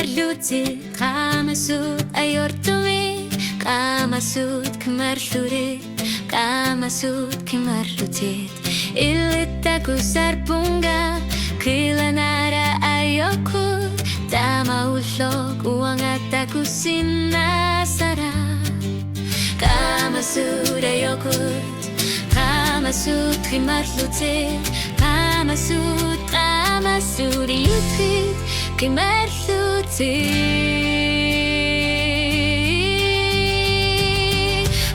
kimarlutit Kamasut ayortumi Kamasut kimarlutit Kamasut kimarlutit Ilitaku sarpunga Kilanara ayokut Tama ulog uangataku sinasara Kamasut ayokut Kamasut kimarlutit Kamasut ilutit kimarlutit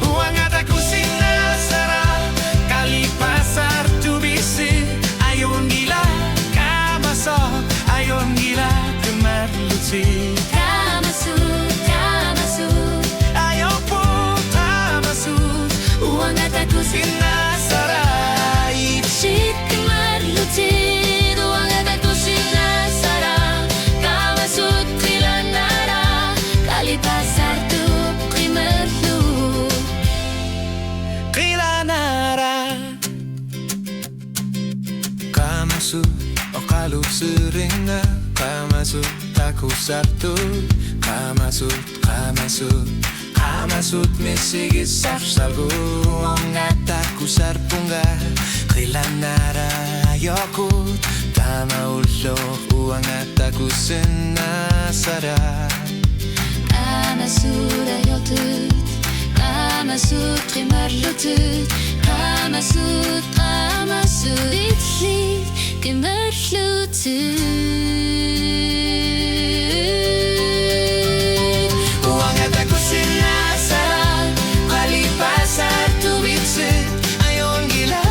Uangataku sinasara Kali pasar tu bisi Ayon gila Kamasut Ayon gila kimarlutit Kamasut Ayo pun Kamasut uangataku sinasara Shit kimarlutit uangataku sinasara Kamasut kilanara Kali pasar tu kimarlut Kilanara Kamasut o kalu seringa Kamasut aku satu Kamasut misigis sarsalgu Angataku sarpunga Kilanara ayokut Tama ulok uangataku sinasara Kamasut ayotut Kamasut kimarlutit Kamasut itlit kimarlutit Uangataku sinasara Kali pasar tu bisi Ayon gila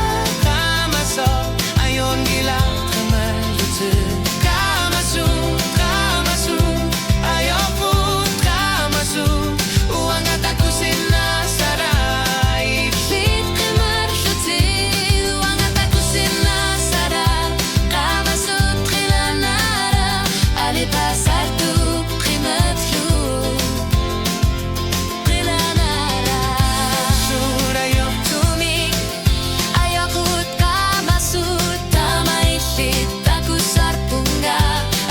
Kamasut Ayon gila kimarlutit Kamasut Ayon pun Kamasut Uangataku sinasara Itlit kimarlutit uangataku sinasara Kamasut kilanara Ali pasar tu kimarlut Kilanara Surayok Tumi ayokut Kamasut Tama itlit aku sarpunga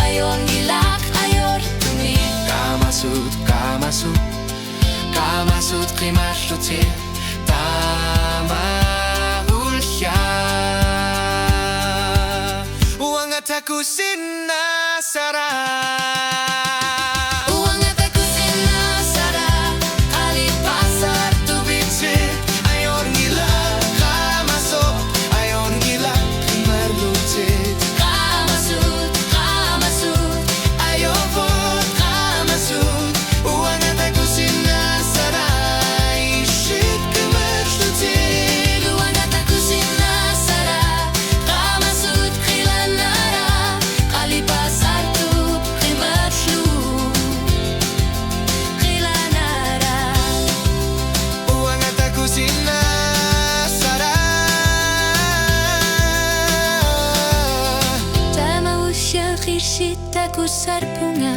Ayon gilak ayor tumi Kamasut kimarlutit Tama ulya Uangataku sinasara Uangataku sinasara Kali pasar tu bisi Ayon gila Kamasut Ayon gila kimarlutit Kamasut Ayo pun Kamasut Uangataku sinasara Ishit kimarlutit uangataku sinasara Kamasut kilanara Kali pasar tu kimarlut Kilanara Uangataku sinasara Tama usya khirshit aku sarpunga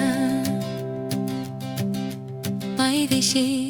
May vishi